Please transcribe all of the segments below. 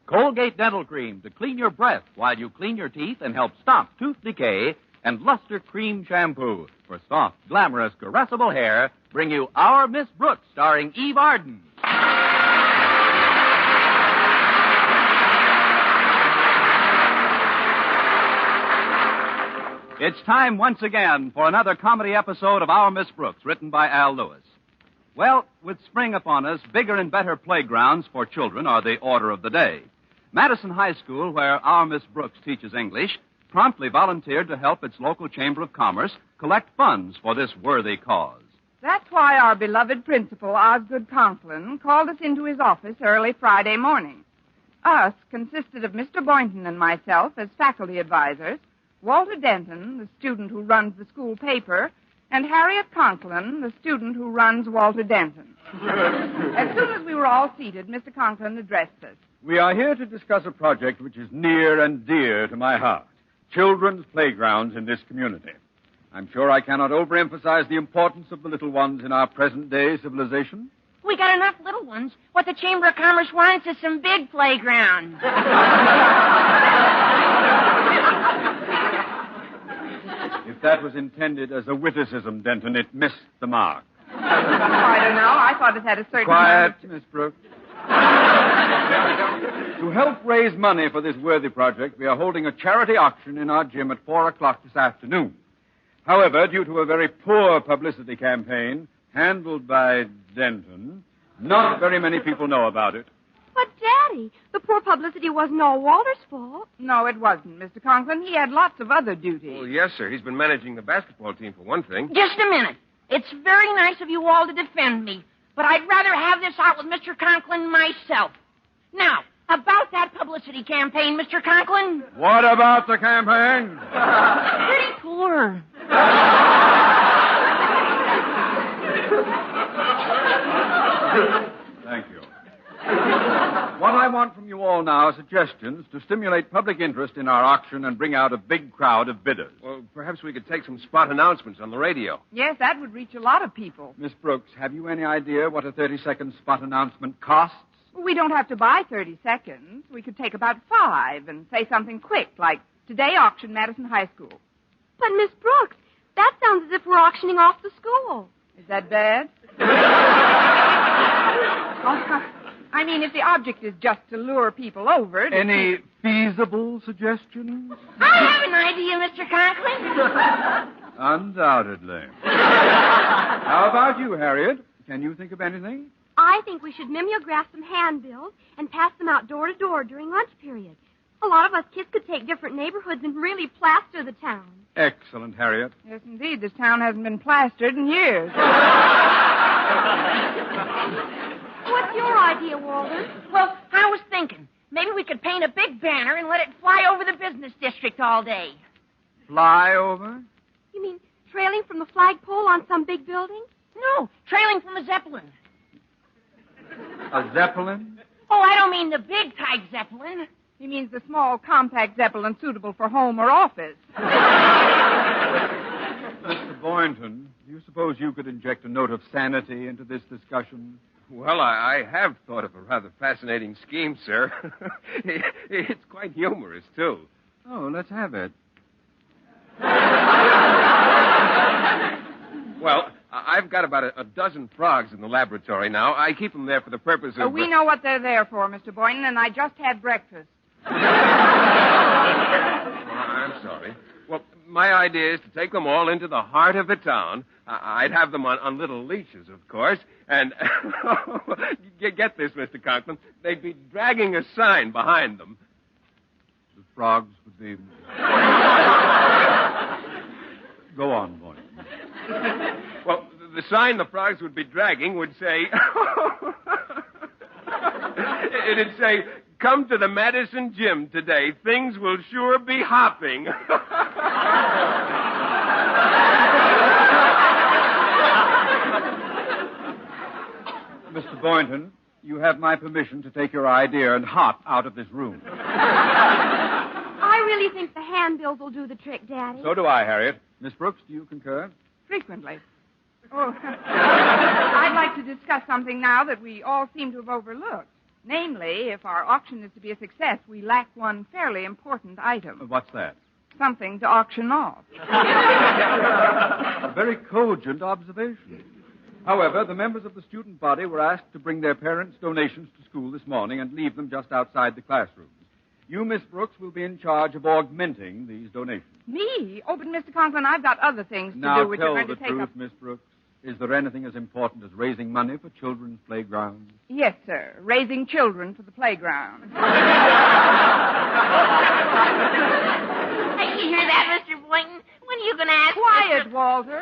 Colgate Dental Cream to clean your breath while you clean your teeth and help stop tooth decay, and Luster Cream Shampoo for soft, glamorous, caressable hair bring you Our Miss Brooks, starring Eve Arden. It's time once again for another comedy episode of Our Miss Brooks, written by Al Lewis. Well, with spring upon us, bigger and better playgrounds for children are the order of the day. Madison High School, where Our Miss Brooks teaches English, promptly volunteered to help its local Chamber of Commerce collect funds for this worthy cause. That's why our beloved Principal Osgood Conklin called us into his office early Friday morning. Us consisted of Mr. Boynton and myself as faculty advisors, Walter Denton, the student who runs the school paper, and Harriet Conklin, the student who runs Walter Denton. As soon as we were all seated, Mr. Conklin addressed us. We are here to discuss a project which is near and dear to my heart. Children's playgrounds in this community. I'm sure I cannot overemphasize the importance of the little ones in our present-day civilization. We got enough little ones. What the Chamber of Commerce wants is some big playgrounds. If that was intended as a witticism, Denton, it missed the mark. I don't know. I thought it had a certain... Quiet, Miss Brooks. To help raise money for this worthy project, we are holding a charity auction in our gym at 4 o'clock this afternoon. However, due to a very poor publicity campaign handled by Denton, not very many people know about it. But, Daddy, the poor publicity wasn't all Walter's fault. No, it wasn't, Mr. Conklin. He had lots of other duties. Well, yes, sir. He's been managing the basketball team, for one thing. Just a minute. It's very nice of you all to defend me, but I'd rather have this out with Mr. Conklin myself. Now, about that publicity campaign, Mr. Conklin. What about the campaign? Pretty poor. Thank you. What I want from you all now are suggestions to stimulate public interest in our auction and bring out a big crowd of bidders. Well, perhaps we could take some spot announcements on the radio. Yes, that would reach a lot of people. Miss Brooks, have you any idea what a 30-second spot announcement costs? We don't have to buy 30 seconds. We could take about 5 and say something quick, like, today auction Madison High School. But, Miss Brooks, that sounds as if we're auctioning off the school. Is that bad? I mean, if the object is just to lure people over... Any feasible suggestions? I have an idea, Mr. Conklin. Undoubtedly. How about you, Harriet? Can you think of anything? I think we should mimeograph some handbills and pass them out door to door during lunch period. A lot of us kids could take different neighborhoods and really plaster the town. Excellent, Harriet. Yes, indeed. This town hasn't been plastered in years. What's your idea, Walter? Well, I was thinking, maybe we could paint a big banner and let it fly over the business district all day. Fly over? You mean trailing from the flagpole on some big building? No, trailing from a Zeppelin. A Zeppelin? Oh, I don't mean the big type Zeppelin. He means the small, compact Zeppelin suitable for home or office. Mr. Boynton, do you suppose you could inject a note of sanity into this discussion? Well, I have thought of a rather fascinating scheme, sir. It's quite humorous, too. Oh, let's have it. Well, I've got about a dozen frogs in the laboratory now. I keep them there for the purpose of... We know what they're there for, Mr. Boynton, and I just had breakfast. I'm sorry. Well, my idea is to take them all into the heart of the town. I'd have them on little leashes, of course. And get this, Mr. Conklin. They'd be dragging a sign behind them. The frogs would be... Go on, Boynton. Well, the sign the frogs would be dragging would say... It'd say, come to the Madison Gym today. Things will sure be hopping. Mr. Boynton, you have my permission to take your idea and hop out of this room. I really think the handbills will do the trick, Daddy. So do I, Harriet. Miss Brooks, do you concur? Frequently. Oh, I'd like to discuss something now that we all seem to have overlooked. Namely, if our auction is to be a success, we lack one fairly important item. What's that? Something to auction off. A very cogent observation. However, the members of the student body were asked to bring their parents' donations to school this morning and leave them just outside the classrooms. You, Miss Brooks, will be in charge of augmenting these donations. Me? Oh, but Mr. Conklin, I've got other things to Now do which are tell going the to take truth, up... Miss Brooks. Is there anything as important as raising money for children's playgrounds? Yes, sir. Raising children for the playground. Hey, you hear that, Mr. Boynton? When are you going to ask... Quiet, Walter.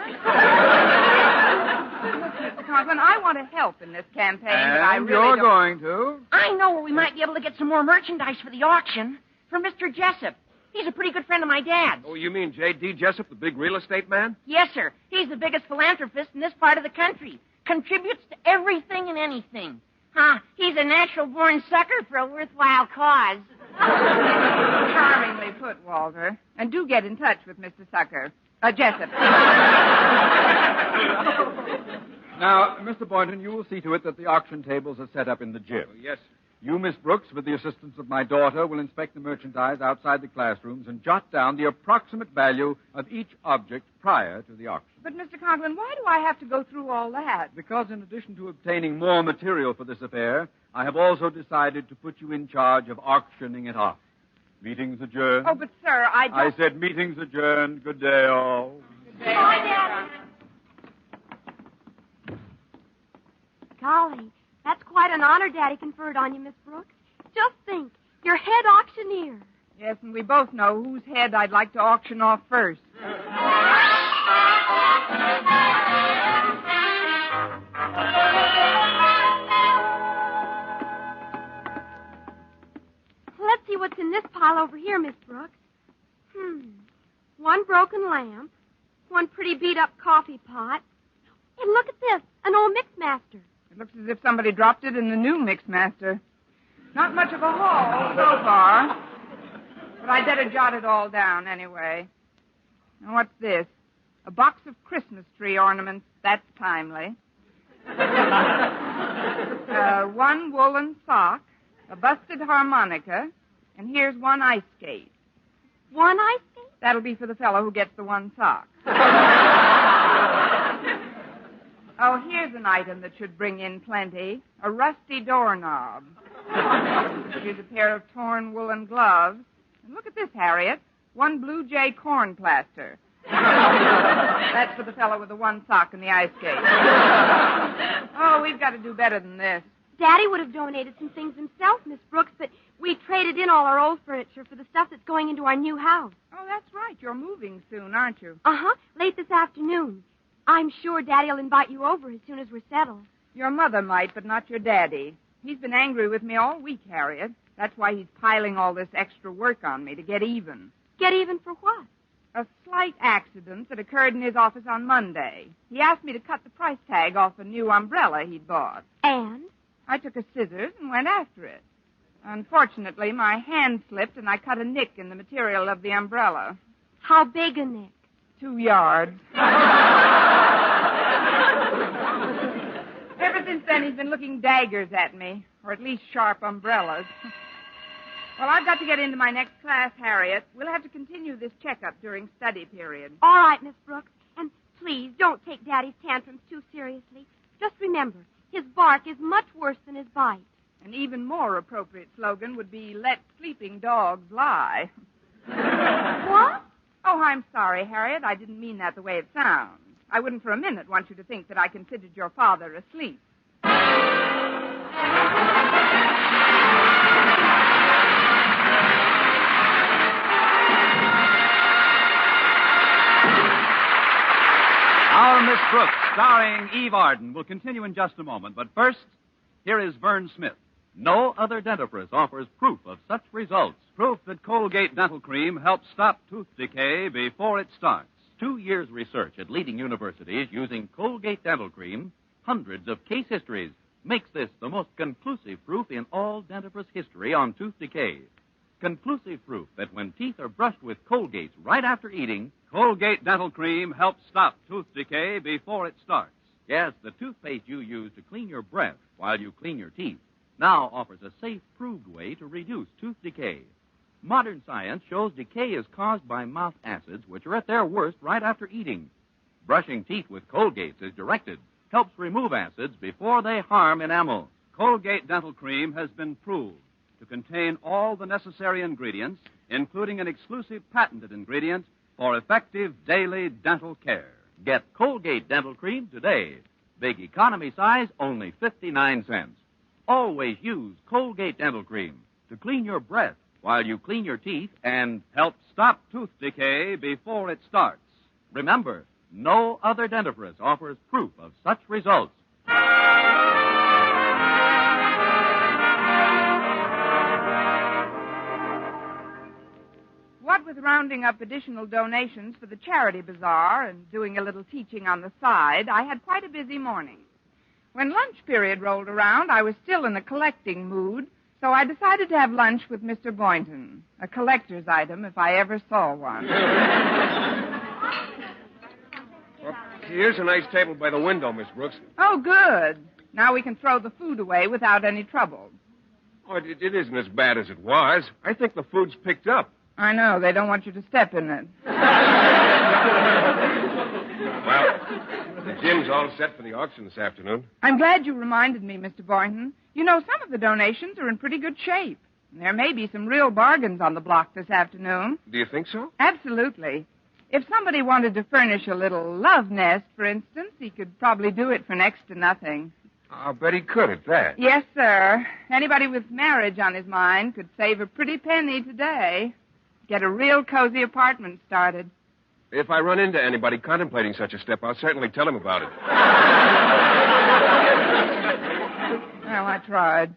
Mr. Conklin, I want to help in this campaign, but I And really you're don't... going to? I know where we might be able to get some more merchandise for the auction. From Mr. Jessup. He's a pretty good friend of my dad's. Oh, you mean J.D. Jessup, the big real estate man? Yes, sir. He's the biggest philanthropist in this part of the country. Contributes to everything and anything. He's a natural-born sucker for a worthwhile cause. Charmingly put, Walter. And do get in touch with Mr. Jessup. Now, Mr. Boynton, you will see to it that the auction tables are set up in the gym. Oh, yes. You, Miss Brooks, with the assistance of my daughter, will inspect the merchandise outside the classrooms and jot down the approximate value of each object prior to the auction. But, Mr. Conklin, why do I have to go through all that? Because in addition to obtaining more material for this affair, I have also decided to put you in charge of auctioning it off. Meetings adjourned. Oh, but, sir, I said meetings adjourned. Good day, all. Good day, Bye, Mr. Daddy. Conklin. Golly, that's quite an honor Daddy conferred on you, Miss Brooks. Just think, you're head auctioneer. Yes, and we both know whose head I'd like to auction off first. Let's see what's in this pile over here, Miss Brooks. One broken lamp, one pretty beat-up coffee pot, and look at this, an old Mixmaster. It looks as if somebody dropped it in the new Mixmaster. Not much of a haul so far, but I'd better jot it all down anyway. Now, what's this? A box of Christmas tree ornaments. That's timely. One woolen sock, a busted harmonica, and here's one ice skate. One ice skate? That'll be for the fellow who gets the one sock. Oh, here's an item that should bring in plenty. A rusty doorknob. Here's a pair of torn woolen gloves. And look at this, Harriet. One Blue Jay corn plaster. That's for the fellow with the one sock and the ice skate. Oh, we've got to do better than this. Daddy would have donated some things himself, Miss Brooks, but we traded in all our old furniture for the stuff that's going into our new house. Oh, that's right. You're moving soon, aren't you? Uh-huh. Late this afternoon. I'm sure Daddy will invite you over as soon as we're settled. Your mother might, but not your daddy. He's been angry with me all week, Harriet. That's why he's piling all this extra work on me to get even. Get even for what? A slight accident that occurred in his office on Monday. He asked me to cut the price tag off a new umbrella he'd bought. And? I took a scissors and went after it. Unfortunately, my hand slipped and I cut a nick in the material of the umbrella. How big a nick? 2 yards. Ever since then, he's been looking daggers at me, or at least sharp umbrellas. Well, I've got to get into my next class, Harriet. We'll have to continue this checkup during study period. All right, Miss Brooks. And please don't take Daddy's tantrums too seriously. Just remember, his bark is much worse than his bite. An even more appropriate slogan would be, let sleeping dogs lie. What? Oh, I'm sorry, Harriet. I didn't mean that the way it sounds. I wouldn't for a minute want you to think that I considered your father asleep. Our Miss Brooks, starring Eve Arden, will continue in just a moment. But first, here is Vern Smith. No other dentifrice offers proof of such results. Proof that Colgate Dental Cream helps stop tooth decay before it starts. 2 years' research at leading universities using Colgate Dental Cream, hundreds of case histories, makes this the most conclusive proof in all dentifrice history on tooth decay. Conclusive proof that when teeth are brushed with Colgate right after eating, Colgate Dental Cream helps stop tooth decay before it starts. Yes, the toothpaste you use to clean your breath while you clean your teeth. now offers a safe, proved way to reduce tooth decay. Modern science shows decay is caused by mouth acids, which are at their worst right after eating. Brushing teeth with Colgate as directed helps remove acids before they harm enamel. Colgate Dental Cream has been proved to contain all the necessary ingredients, including an exclusive patented ingredient for effective daily dental care. Get Colgate Dental Cream today. Big economy size, only 59 cents. Always use Colgate Dental Cream to clean your breath while you clean your teeth and help stop tooth decay before it starts. Remember, no other dentifrice offers proof of such results. What with rounding up additional donations for the charity bazaar and doing a little teaching on the side, I had quite a busy morning. When lunch period rolled around, I was still in a collecting mood, so I decided to have lunch with Mr. Boynton, a collector's item if I ever saw one. Well, here's a nice table by the window, Miss Brooks. Oh, good. Now we can throw the food away without any trouble. Oh, it isn't as bad as it was. I think the food's picked up. I know. They don't want you to step in it. Well, the gym's all set for the auction this afternoon. I'm glad you reminded me, Mr. Boynton. You know, some of the donations are in pretty good shape. There may be some real bargains on the block this afternoon. Do you think so? Absolutely. If somebody wanted to furnish a little love nest, for instance, he could probably do it for next to nothing. I'll bet he could at that. Yes, sir. Anybody with marriage on his mind could save a pretty penny today. Get a real cozy apartment started. If I run into anybody contemplating such a step, I'll certainly tell him about it. Well, I tried.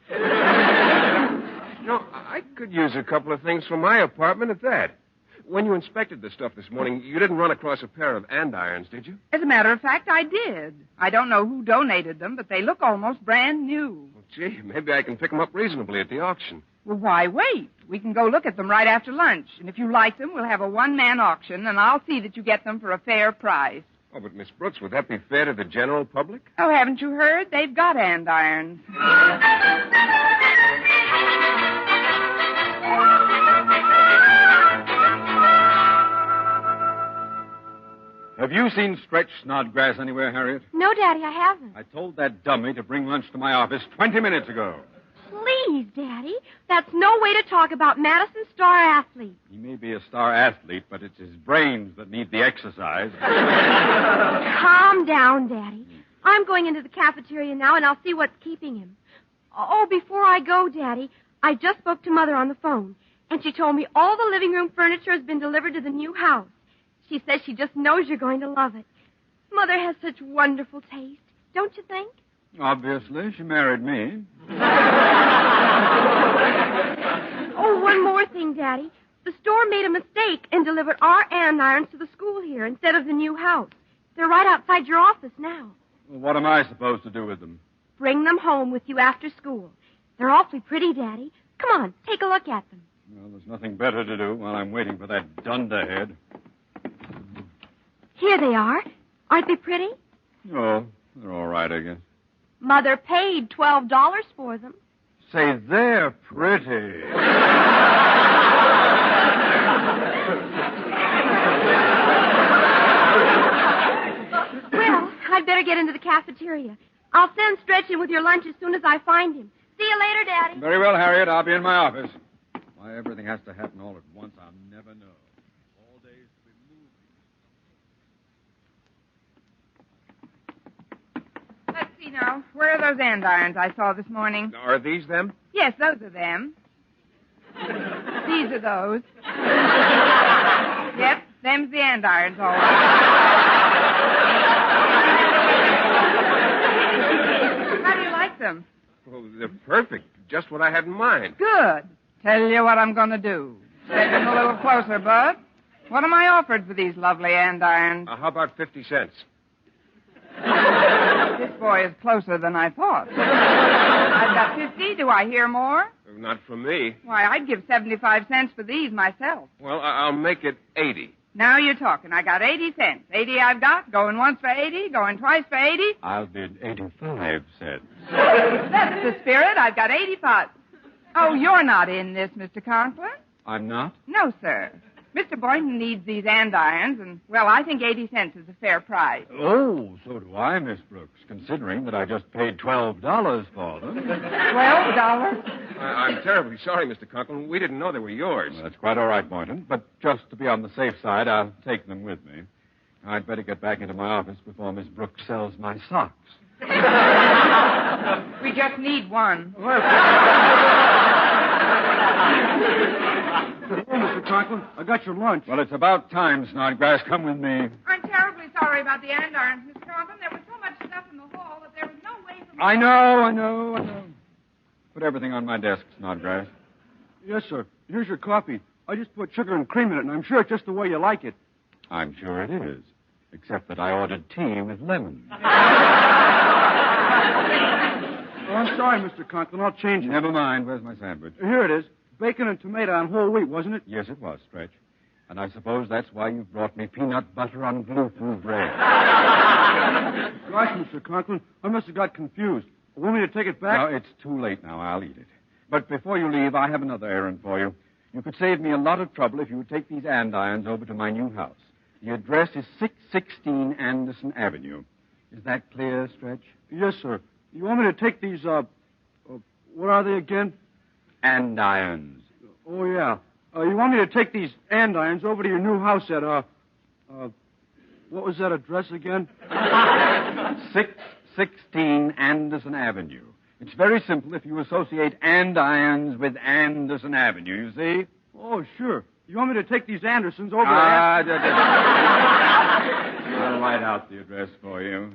I could use a couple of things from my apartment at that. When you inspected the stuff this morning, you didn't run across a pair of andirons, did you? As a matter of fact, I did. I don't know who donated them, but they look almost brand new. Well, gee, maybe I can pick them up reasonably at the auction. Well, why wait? We can go look at them right after lunch. And if you like them, we'll have a one-man auction, and I'll see that you get them for a fair price. Oh, but Miss Brooks, would that be fair to the general public? Oh, haven't you heard? They've got andirons. Have you seen Stretch Snodgrass anywhere, Harriet? No, Daddy, I haven't. I told that dummy to bring lunch to my office 20 minutes ago. Please, Daddy. That's no way to talk about Madison star athlete. He may be a star athlete, but it's his brains that need the exercise. Calm down, Daddy. I'm going into the cafeteria now, and I'll see what's keeping him. Oh, before I go, Daddy, I just spoke to Mother on the phone, and she told me all the living room furniture has been delivered to the new house. She says she just knows you're going to love it. Mother has such wonderful taste, don't you think? Obviously, she married me. Oh, one more thing, Daddy. The store made a mistake and delivered our andirons to the school here instead of the new house. They're right outside your office now. Well, what am I supposed to do with them? Bring them home with you after school. They're awfully pretty, Daddy. Come on, take a look at them. Well, there's nothing better to do while I'm waiting for that dunderhead. Here they are. Aren't they pretty? Oh, they're all right, I guess. Mother paid $12 for them. Say, they're pretty. Well, I'd better get into the cafeteria. I'll send Stretch in with your lunch as soon as I find him. See you later, Daddy. Very well, Harriet. I'll be in my office. Why everything has to happen all at once, I'll never know. All days to be moving. Let's see now. Where are those andirons I saw this morning? Are these them? Yes, those are them. These are those. Yep, them's the andirons, all right. How do you like them? Well, they're perfect. Just what I had in mind. Good. Tell you what I'm going to do. Step in a little closer, Bud. What am I offered for these lovely andirons? How about 50 cents? This boy is closer than I thought. I've got 50. Do I hear more? Not from me. Why, I'd give 75 cents for these myself. Well, I'll make it 80. Now you're talking. I got 80 cents. 80 I've got. Going once for 80, going twice for 80. I'll bid 85 cents. That's the spirit. I've got 85. Oh, you're not in this, Mr. Conklin? I'm not? No, sir. Mr. Boynton needs these andirons, and, well, I think 80 cents is a fair price. Oh, so do I, Miss Brooks, considering that I just paid $12 for them. $12? I'm terribly sorry, Mr. Conklin. We didn't know they were yours. Well, that's quite all right, Boynton. But just to be on the safe side, I'll take them with me. I'd better get back into my office before Miss Brooks sells my socks. We just need one. Oh, Mr. Conklin, I got your lunch. Well, it's about time, Snodgrass. Come with me. I'm terribly sorry about the andirons, Mr. Conklin. There was so much stuff in the hall that there was no way for me... I know. Put everything on my desk, Snodgrass. Yes, sir. Here's your coffee. I just put sugar and cream in it, and I'm sure it's just the way you like it. I'm sure it is. Except that I ordered tea with lemon. Oh, I'm sorry, Mr. Conklin. I'll change it. Never mind. Where's my sandwich? Here it is. Bacon and tomato on whole wheat, wasn't it? Yes, it was, Stretch. And I suppose that's why you've brought me peanut butter on gluten bread. Gosh, Mr. Conklin, I must have got confused. Want me to take it back? No, it's too late now. I'll eat it. But before you leave, I have another errand for you. You could save me a lot of trouble if you would take these andirons over to my new house. The address is 616 Anderson Avenue. Is that clear, Stretch? Yes, sir. You want me to take these, what are they again? Andirons. Oh, yeah. You want me to take these andirons over to your new house at, what was that address again? 616 Anderson Avenue. It's very simple if you associate andirons with Anderson Avenue, you see? Oh, sure. You want me to take these Andersons over I'll write out the address for you.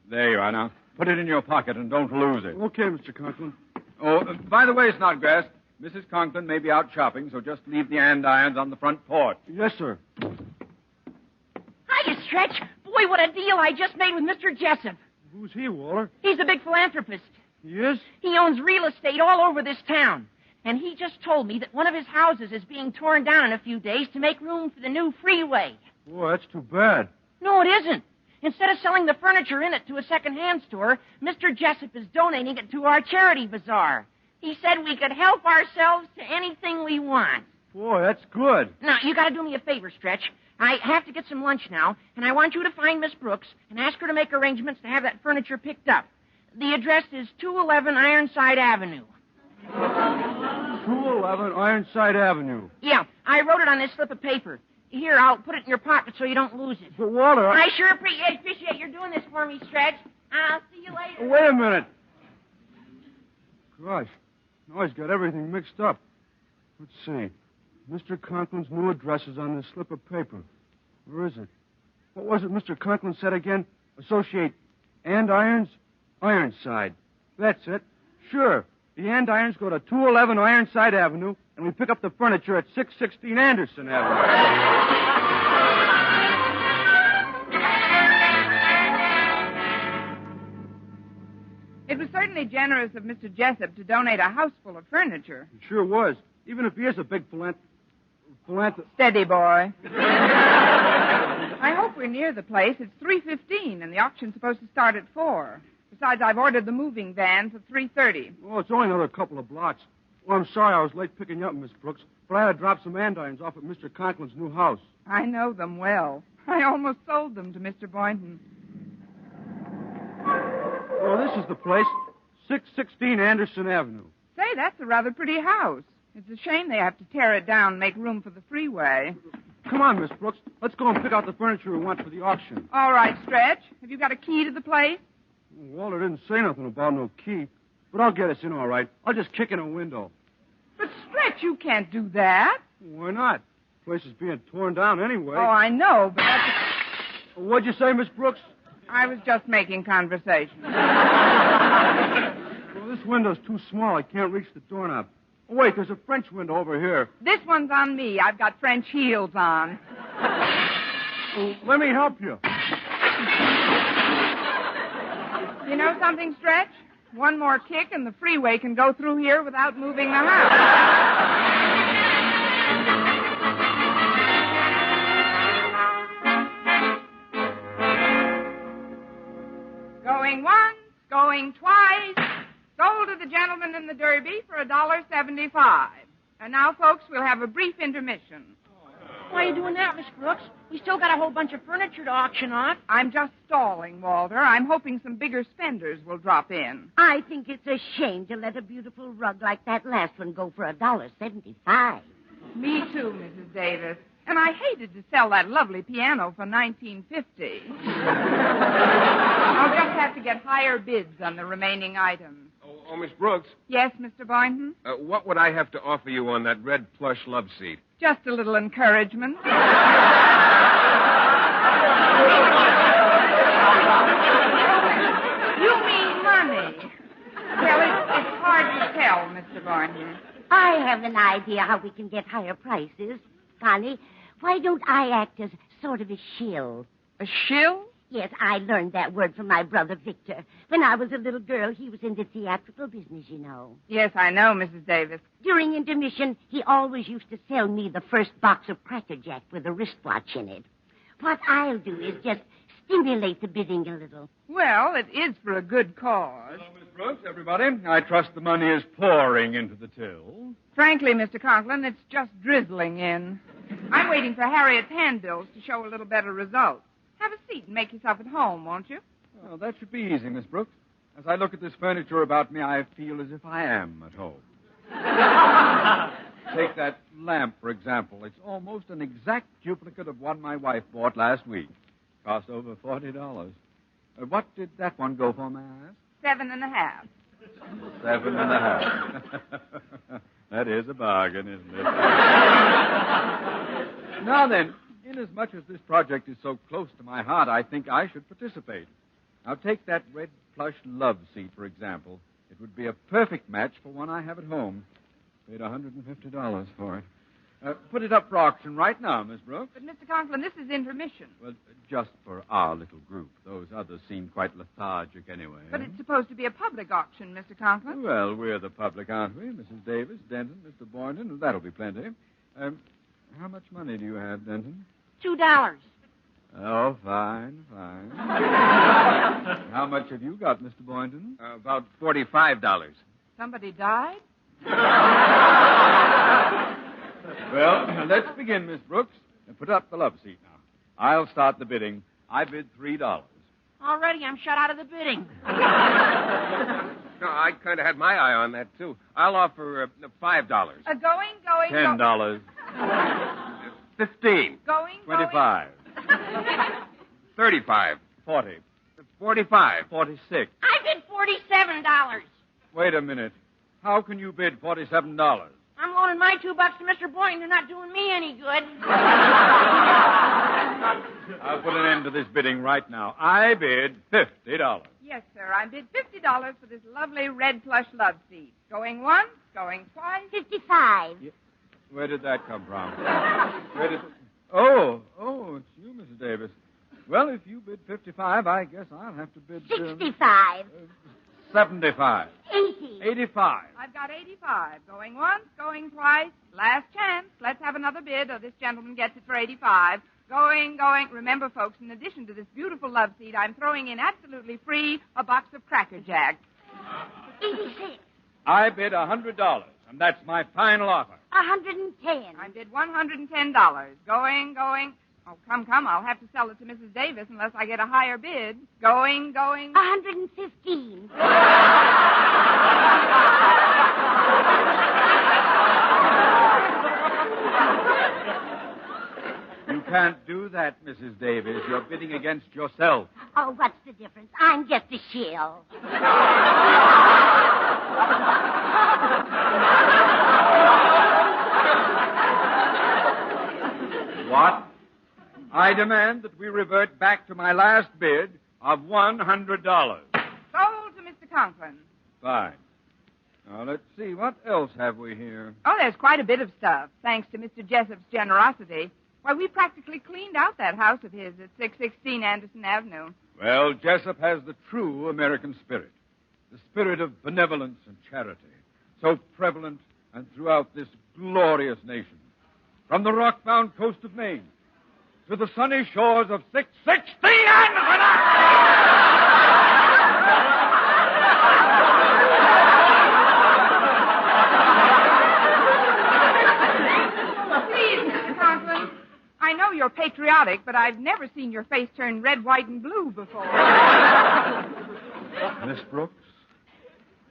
There you are. Now, put it in your pocket and don't lose it. Okay, Mr. Conklin. Oh, by the way, Snodgrass, Mrs. Conklin may be out shopping, so just leave the andirons on the front porch. Yes, sir. Hiya, Stretch. Boy, what a deal I just made with Mr. Jessup. Who's he, Walter? He's a big philanthropist. He is? He owns real estate all over this town. And he just told me that one of his houses is being torn down in a few days to make room for the new freeway. Boy, that's too bad. No, it isn't. Instead of selling the furniture in it to a second-hand store, Mr. Jessup is donating it to our charity bazaar. He said we could help ourselves to anything we want. Boy, that's good. Now, you got to do me a favor, Stretch. I have to get some lunch now, and I want you to find Miss Brooks and ask her to make arrangements to have that furniture picked up. The address is 211 Ironside Avenue. 211 Ironside Avenue. Yeah, I wrote it on this slip of paper. Here, I'll put it in your pocket so you don't lose it. But, Walter... I sure appreciate you're doing this for me, Stretch. I'll see you later. Wait a minute. Gosh, now he's got everything mixed up. Let's see. Mr. Conklin's new address is on this slip of paper. Where is it? What was it Mr. Conklin said again? Associate andirons? Ironside. That's it. Sure. The andirons go to 211 Ironside Avenue, and we pick up the furniture at 616 Anderson Avenue. It was certainly generous of Mr. Jessup to donate a house full of furniture. It sure was. Even if he is a big Steady, boy. I hope we're near the place. It's 3:15, and the auction's supposed to start at 4. Besides, I've ordered the moving van for 3:30. Oh, it's only another couple of blocks. Well, I'm sorry I was late picking you up, Miss Brooks, but I had to drop some andirons off at Mr. Conklin's new house. I know them well. I almost sold them to Mr. Boynton. Well, this is the place. 616 Anderson Avenue. Say, that's a rather pretty house. It's a shame they have to tear it down and make room for the freeway. Come on, Miss Brooks. Let's go and pick out the furniture we want for the auction. All right, Stretch. Have you got a key to the place? Walter didn't say nothing about no key, but I'll get us in all right. I'll just kick in a window. But, Stretch, you can't do that. Why not? The place is being torn down anyway. Oh, I know, but that's... What'd you say, Miss Brooks? I was just making conversation. Well, this window's too small. I can't reach the doorknob. Oh, wait, there's a French window over here. This one's on me. I've got French heels on. Well, let me help you. You know something, Stretch? One more kick and the freeway can go through here without moving the house. the Derby for $1.75. And now, folks, we'll have a brief intermission. Why are you doing that, Miss Brooks? We still got a whole bunch of furniture to auction off. I'm just stalling, Walter. I'm hoping some bigger spenders will drop in. I think it's a shame to let a beautiful rug like that last one go for $1.75. Me too, Mrs. Davis. And I hated to sell that lovely piano for $19.50. I'll just have to get higher bids on the remaining items. Oh, Miss Brooks. Yes, Mr. Boynton? What would I have to offer you on that red plush love seat? Just a little encouragement. You mean money? Well, it's hard to tell, Mr. Boynton. I have an idea how we can get higher prices. Connie, why don't I act as sort of a shill? A shill? Yes, I learned that word from my brother Victor. When I was a little girl, he was in the theatrical business, you know. Yes, I know, Mrs. Davis. During intermission, he always used to sell me the first box of Cracker Jack with a wristwatch in it. What I'll do is just stimulate the bidding a little. Well, it is for a good cause. Hello, Miss Brooks, everybody. I trust the money is pouring into the till. Frankly, Mr. Conklin, it's just drizzling in. I'm waiting for Harriet's handbills to show a little better result. Have a seat and make yourself at home, won't you? Well, that should be easy, Miss Brooks. As I look at this furniture about me, I feel as if I am at home. Take that lamp, for example. It's almost an exact duplicate of one my wife bought last week. Cost over $40. What did that one go for, may I ask? $7.50. $7.50. That is a bargain, isn't it? Now then, inasmuch as this project is so close to my heart, I think I should participate. Now, take that red plush love seat, for example. It would be a perfect match for one I have at home. Paid $150 for it. Put it up for auction right now, Miss Brooks. But, Mr. Conklin, this is intermission. Well, just for our little group. Those others seem quite lethargic anyway. But it's supposed to be a public auction, Mr. Conklin. Well, we're the public, aren't we? Mrs. Davis, Denton, Mr. Boynton. That'll be plenty. How much money do you have, Denton? $2. Oh, fine. How much have you got, Mr. Boynton? About $45. Somebody died? Well, let's begin, Miss Brooks. Put up the love seat now. I'll start the bidding. I bid $3. Already, I'm shut out of the bidding. No, I kind of had my eye on that, too. I'll offer $5. Going. $10. 15. Going. 25. 35. 40. 45. 46. I bid $47. Wait a minute. How can you bid $47? I'm loaning my $2 to Mr. Boynton. They're not doing me any good. I'll put an end to this bidding right now. I bid $50. Yes, sir. I bid $50 for this lovely red plush love seat. Going once, going twice. 55. Where did that come from? Oh, it's you, Mrs. Davis. Well, if you bid 55, I guess I'll have to bid... 65. 75. 80. 85. I've got 85. Going once, going twice. Last chance. Let's have another bid, or this gentleman gets it for 85. Going. Remember, folks, in addition to this beautiful love seat, I'm throwing in absolutely free a box of Cracker Jack. 86. I bid $100, and that's my final offer. 110. I bid $110. Going. Oh, come. I'll have to sell it to Mrs. Davis unless I get a higher bid. Going. 115. You can't do that, Mrs. Davis. You're bidding against yourself. Oh, what's the difference? I'm just a shill. What? I demand that we revert back to my last bid of $100. Sold to Mr. Conklin. Fine. Now, let's see. What else have we here? Oh, there's quite a bit of stuff, thanks to Mr. Jessup's generosity. Why, we practically cleaned out that house of his at 616 Anderson Avenue. Well, Jessup has the true American spirit. The spirit of benevolence and charity. So prevalent and throughout this glorious nation. From the rock-bound coast of Maine to the sunny shores of 616 Anderson Avenue! I know you're patriotic, but I've never seen your face turn red, white, and blue before. Miss Brooks,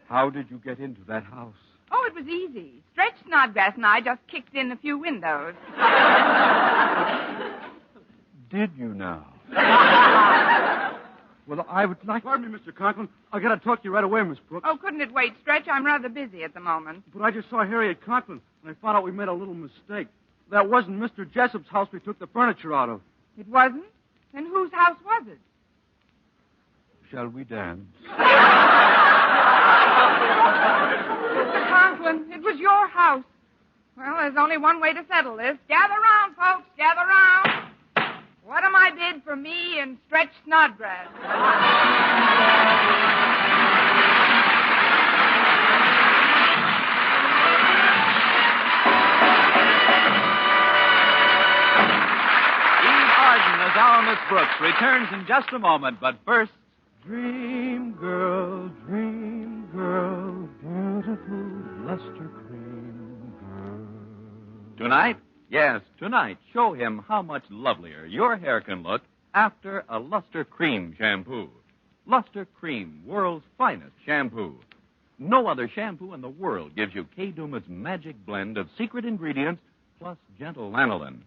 how did you get into that house? Oh, it was easy. Stretch Snodgrass and I just kicked in a few windows. Did you now? Well, I would like... Pardon me, Mr. Conklin. I got to talk to you right away, Miss Brooks. Oh, couldn't it wait, Stretch? I'm rather busy at the moment. But I just saw Harriet Conklin, and I found out we made a little mistake. That wasn't Mr. Jessup's house we took the furniture out of. It wasn't? Then whose house was it? Shall we dance? Mr. Conklin, it was your house. Well, there's only one way to settle this. Gather round, folks. Gather round. What am I bid for me and Stretch Snodgrass? Eve Arden as our Miss Brooks returns in just a moment, but first... Dream girl, beautiful luster cream girl. Tonight? Yes, tonight, show him how much lovelier your hair can look after a Luster Cream shampoo. Luster Cream, world's finest shampoo. No other shampoo in the world gives you Kay Duma's magic blend of secret ingredients plus gentle lanolin.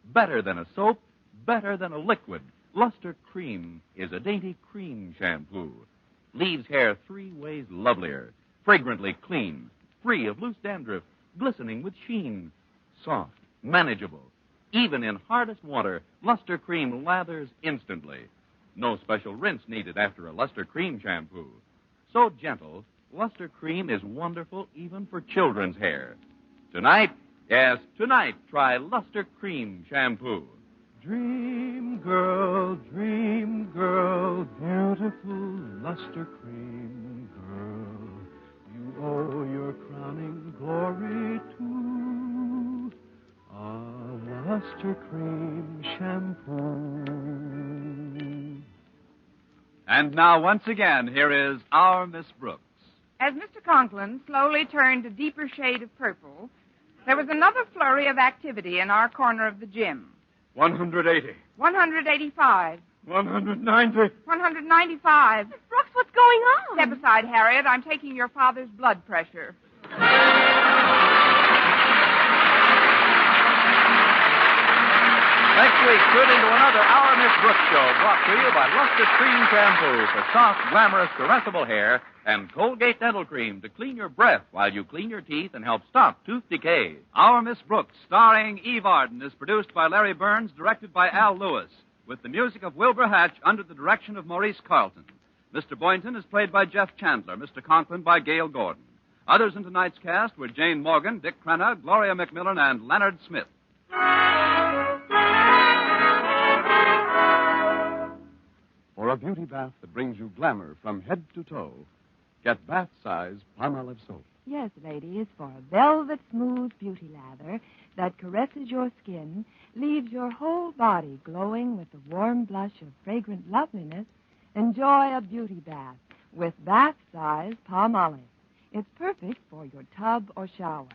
Better than a soap, better than a liquid, Luster Cream is a dainty cream shampoo. Leaves hair 3 ways lovelier, fragrantly clean, free of loose dandruff, glistening with sheen, soft, manageable. Even in hardest water, Luster Cream lathers instantly. No special rinse needed after a Luster Cream shampoo. So gentle, Luster Cream is wonderful even for children's hair. Tonight, yes, tonight, try Luster Cream shampoo. Dream girl, beautiful luster cream girl. You owe your crowning glory to a luster cream shampoo. And now, once again, here is our Miss Brooks. As Mr. Conklin slowly turned a deeper shade of purple, there was another flurry of activity in our corner of the gym. 180. 185. 190. 195. Miss Brooks, what's going on? Step aside, Harriet. I'm taking your father's blood pressure. Next week, tune into another Our Miss Brooks show brought to you by Luster Cream Shampoo for soft, glamorous, caressable hair and Colgate Dental Cream to clean your breath while you clean your teeth and help stop tooth decay. Our Miss Brooks, starring Eve Arden, is produced by Larry Burns, directed by Al Lewis, with the music of Wilbur Hatch under the direction of Maurice Carlton. Mr. Boynton is played by Jeff Chandler, Mr. Conklin by Gale Gordon. Others in tonight's cast were Jane Morgan, Dick Crenna, Gloria McMillan, and Leonard Smith. For a beauty bath that brings you glamour from head to toe, get bath-size Palmolive soap. Yes, ladies, for a velvet smooth beauty lather that caresses your skin, leaves your whole body glowing with the warm blush of fragrant loveliness, enjoy a beauty bath with bath-size Palmolive. It's perfect for your tub or shower.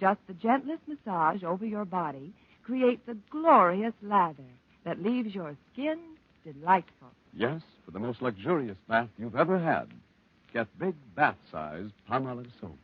Just the gentlest massage over your body creates a glorious lather that leaves your skin delightful. Yes, for the most luxurious bath you've ever had, get big bath-size Palmolive soap.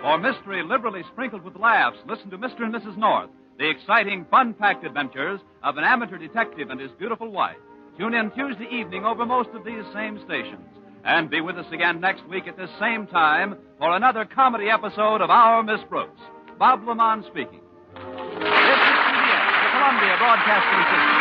For mystery liberally sprinkled with laughs, listen to Mr. and Mrs. North, the exciting, fun-packed adventures of an amateur detective and his beautiful wife. Tune in Tuesday evening over most of these same stations. And be with us again next week at this same time for another comedy episode of Our Miss Brooks. Bob Lamont speaking. This is CBS, the Columbia Broadcasting System.